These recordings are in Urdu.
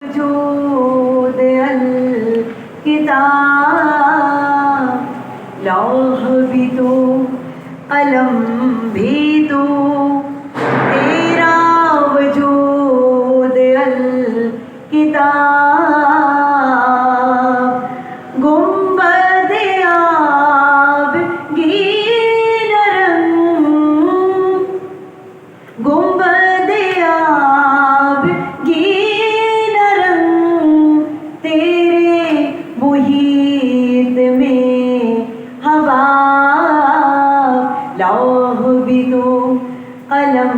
وجود الکتاب، لوح بھی تو قلم بھی تو، تیرا وجود الکتاب، گنبد آبگین رنگ، گنبد آبگین رنگ، تیرے محیط میں ہوا، لوح بھی تو قلم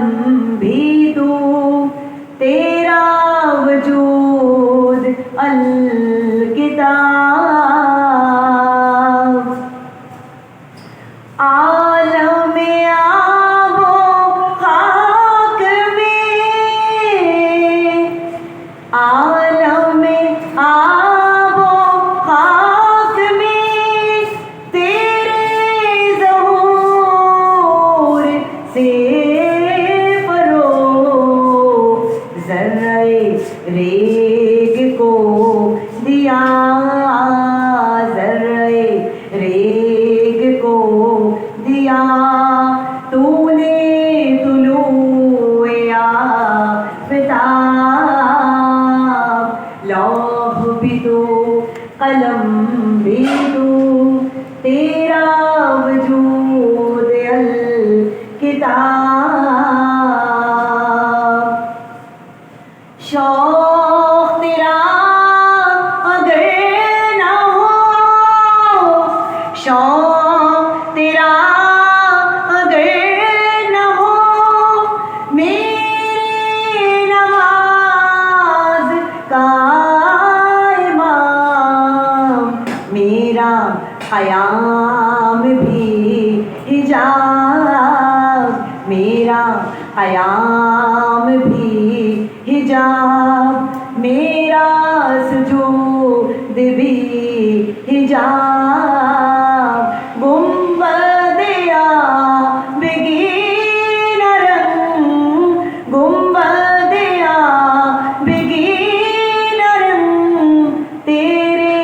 بھی تو، تیرا وجود الکتاب، عالم آب و خاک میں، عالم آب و خاک میں، تیرے ظہور سے فروغ، ذرہ ریگ کو دیا، ذرہ ریگ کو دیا، تو نے طلوع آفتاب، لوح بھی تو قلم بھی تو، تیرا وجود الکتاب، شوق تیرا اگر نہ ہو، شوق تیرا اگر نہ ہو، میری نماز کا امام، میرا قیام بھی حجاب، میرا قیام بھی حجاب، میرا سجود بھی حجاب، گنبد آبگین رنگ، گنبد آبگین رنگ، تیرے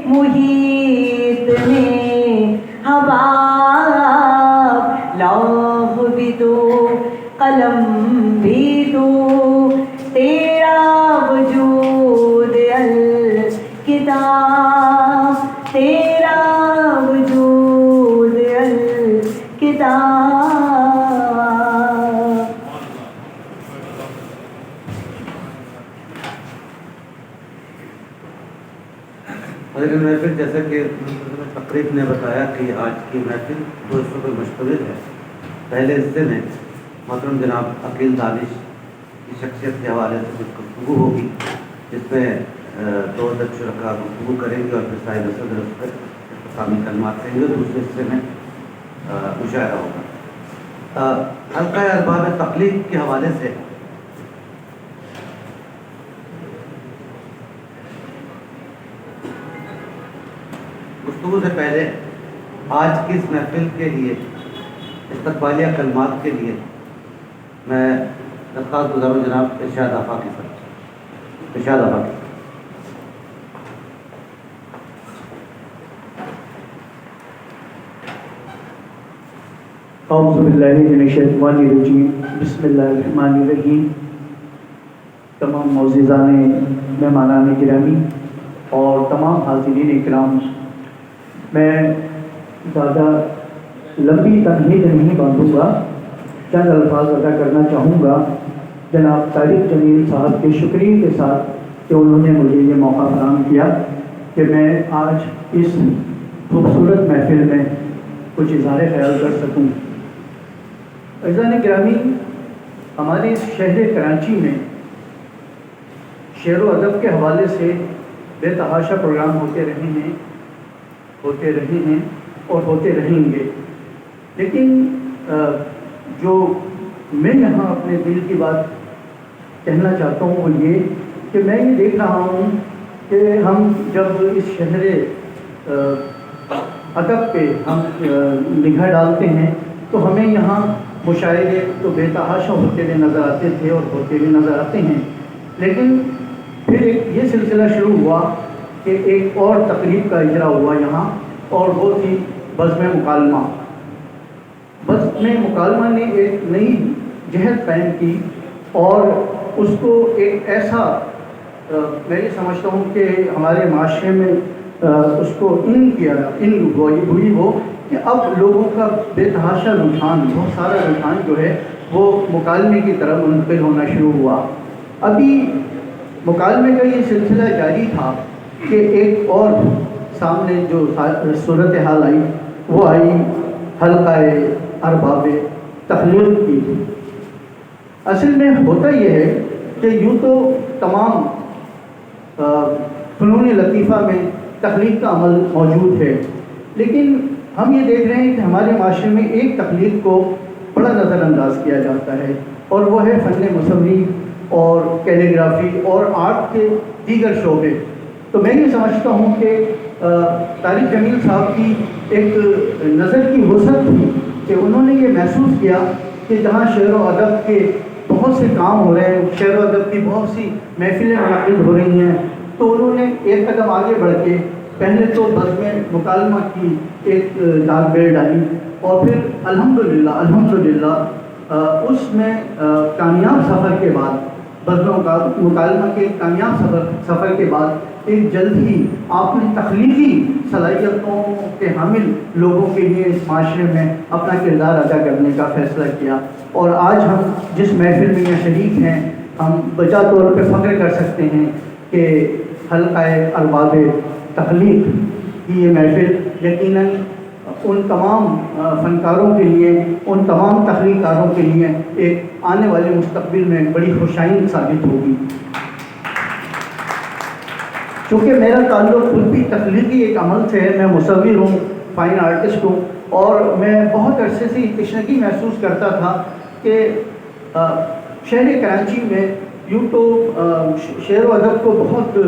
محیط میں ہوا، لوح بھی تو قلم بھی تو، تیرا وجود الکتاب، تیرا وجود الکتاب۔ حضرت محفل، جیسا کہ تقریب نے بتایا کہ آج کی محفل دو حصوں پر مشتمل ہے۔ پہلے حصے میں محترم جناب عقیل دانش کی شخصیت کے حوالے سے کچھ گفتگو ہوگی، جس میں دو ادب شرکا گفتگو کریں گے اور پھر صاحب صدر اس پر اختتامی کلمات کہیں گے۔ دوسرے حصے میں مشاعرہ ہوگا۔ حلقہ ارباب تخلیق کے حوالے سے گفتگو سے پہلے آج کی اس محفل کے لیے استقبالیہ کلمات کے لیے میں درخواست گزاروں جناب ارشاد آفاقی صاحب، ارشاد آفاقی۔ اعوذ باللہ من الشیطان الرجیم، بسم اللہ الرحمن الرحیم۔ تمام معززان مہمانان گرامی اور تمام حاضرین اکرام، میں زیادہ لمبی تمہید نہیں باندھوں گا، چند الفاظ ادا کرنا چاہوں گا جناب طارق جمیل صاحب کے شکریہ کے ساتھ کہ انہوں نے مجھے یہ موقع فراہم کیا کہ میں آج اس خوبصورت محفل میں کچھ اظہار خیال کر سکوں۔ عزیزان گرامی، ہمارے اس شہر کراچی میں شعر و ادب کے حوالے سے بے تحاشا پروگرام ہوتے رہے ہیں اور ہوتے رہیں گے، لیکن جو میں یہاں اپنے دل کی بات کہنا چاہتا ہوں وہ یہ کہ میں یہ دیکھ رہا ہوں کہ ہم جب اس شہر ادب پہ ہم نگاہ ڈالتے ہیں تو ہمیں یہاں مشاعرے تو بے تحاشا ہوتے ہوئے نظر آتے تھے اور ہوتے ہوئے نظر آتے ہیں، لیکن پھر یہ سلسلہ شروع ہوا کہ ایک اور تقریب کا اجرا ہوا یہاں، اور وہ تھی بزم مکالمہ۔ بزم مکالمہ نے ایک نئی جہت قائم کی اور اس کو ایک ایسا میں یہ سمجھتا ہوں کہ ہمارے معاشرے میں اس کو ہوئی وہ کہ اب لوگوں کا بے تحاشا رجحان، بہت سارا رجحان جو ہے وہ مکالمے کی طرف منتقل ہونا شروع ہوا۔ ابھی مکالمے کا یہ سلسلہ جاری تھا کہ ایک اور سامنے جو صورت حال آئی وہ آئی حلقہ ارباب تخلیق کی۔ اصل میں ہوتا یہ ہے کہ یوں تو تمام فنون لطیفہ میں تخلیق کا عمل موجود ہے، لیکن ہم یہ دیکھ رہے ہیں کہ ہمارے معاشرے میں ایک تخلیق کو بڑا نظر انداز کیا جاتا ہے، اور وہ ہے فن مصوری اور کیلیگرافی اور آرٹ کے دیگر شعبے۔ تو میں یہ سمجھتا ہوں کہ طارق جمیل صاحب کی ایک نظر کی وسعت تھی کہ انہوں نے یہ محسوس کیا کہ جہاں شعر و ادب کے بہت سے کام ہو رہے ہیں، شعر و ادب کی بہت سی محفلیں منعقد ہو رہی ہیں، تو انہوں نے ایک قدم آگے بڑھ کے پہلے تو بزم مکالمہ کی ایک داغ بیل ڈالی، اور پھر الحمدللہ اس میں کامیاب سفر کے بعد، بزم مکالمہ کے کامیاب سفر کے بعد ایک جلد ہی آپ نے تخلیقی صلاحیتوں کے حامل لوگوں کے لیے اس معاشرے میں اپنا کردار ادا کرنے کا فیصلہ کیا، اور آج ہم جس محفل میں یہ شریک ہیں، ہم بجا طور پہ فخر کر سکتے ہیں کہ حلقہ ارباب تخلیق کی یہ محفل یقیناً ان تمام فنکاروں کے لیے، ان تمام تخلیقکاروں کے لیے ایک آنے والے مستقبل میں بڑی خوشائند ثابت ہوگی۔ چونکہ میرا تعلق خود بھی تخلیقی ایک عمل سے ہے، میں مصور ہوں، فائن آرٹسٹ ہوں، اور میں بہت عرصے سے تشنگی محسوس کرتا تھا کہ شہر کراچی میں یوں تو شعر و ادب کو بہت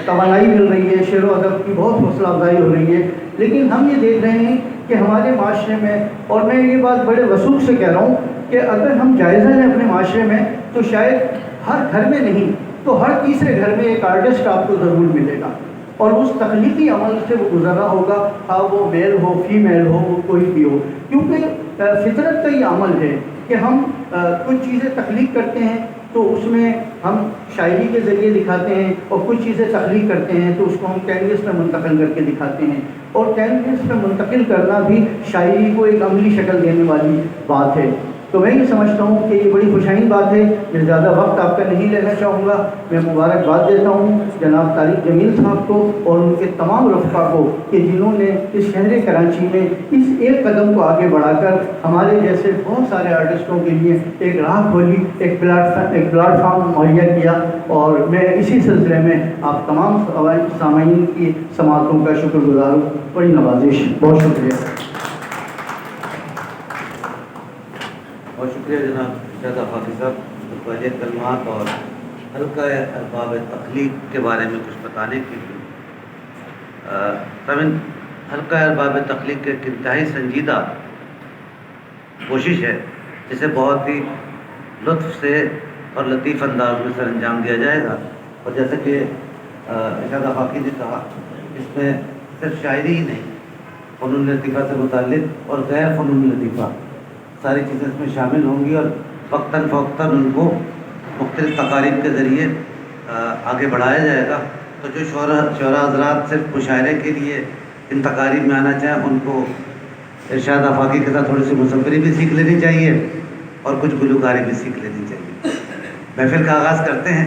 توانائی مل رہی ہے، شعر و ادب کی بہت حوصلہ افزائی ہو رہی ہے، لیکن ہم یہ دیکھ رہے ہیں کہ ہمارے معاشرے میں، اور میں یہ بات بڑے وثوق سے کہہ رہا ہوں کہ اگر ہم جائزہ لیں اپنے معاشرے میں تو شاید ہر گھر میں نہیں تو ہر تیسرے گھر میں ایک آرٹسٹ آپ کو ضرور ملے گا، اور اس تخلیقی عمل سے وہ گزرا ہوگا، خواہ وہ میل ہو فیمیل ہو، وہ کوئی بھی ہو، کیونکہ فطرت کا یہ عمل ہے کہ ہم کچھ چیزیں تخلیق کرتے ہیں تو اس میں ہم شاعری کے ذریعے دکھاتے ہیں، اور کچھ چیزیں تخلیق کرتے ہیں تو اس کو ہم کینوس میں منتقل کر کے دکھاتے ہیں، اور کینوس میں منتقل کرنا بھی شاعری کو ایک عملی شکل دینے والی بات ہے۔ تو میں یہ سمجھتا ہوں کہ یہ بڑی خوشائند بات ہے۔ میں زیادہ وقت آپ کا نہیں لینا چاہوں گا، میں مبارکباد دیتا ہوں جناب طارق جمیل صاحب کو اور ان کے تمام رفقا کو کہ جنہوں نے اس شہر کراچی میں اس ایک قدم کو آگے بڑھا کر ہمارے جیسے بہت سارے آرٹسٹوں کے لیے ایک راہ کھولی، ایک پلیٹ فارم مہیا کیا، اور میں اسی سلسلے میں آپ تمام سامعین کی سماعتوں کا شکر گزار ہوں۔ بڑی نوازش، بہت شکریہ۔ بہت شکریہ جناب ارشاد آفاقی صاحب، واضح کلمات اور حلقہ ارباب تخلیق کے بارے میں کچھ بتانے کے لیے۔ سامعین، حلقہ ارباب تخلیق ایک انتہائی سنجیدہ کوشش ہے جسے بہت ہی لطف سے اور لطیف انداز میں سر انجام دیا جائے گا، اور جیسے کہ ارشاد آفاقی نے کہا، اس میں صرف شاعری ہی نہیں، فنون لطیفہ سے متعلق اور غیر فنون لطیفہ ساری چیزیں اس میں شامل ہوں گی، اور وقتاً فوقتاً ان کو مختلف تقاریب کے ذریعے آگے بڑھایا جائے گا۔ تو جو شعراء حضرات صرف مشاعرے کے لیے ان تقاریب میں آنا چاہیں، ان کو ارشاد آفاقی کے ساتھ تھوڑی سی مصوری بھی سیکھ لینی چاہیے اور کچھ گلوکاری بھی سیکھ لینی چاہیے۔ محفل کا آغاز کرتے ہیں۔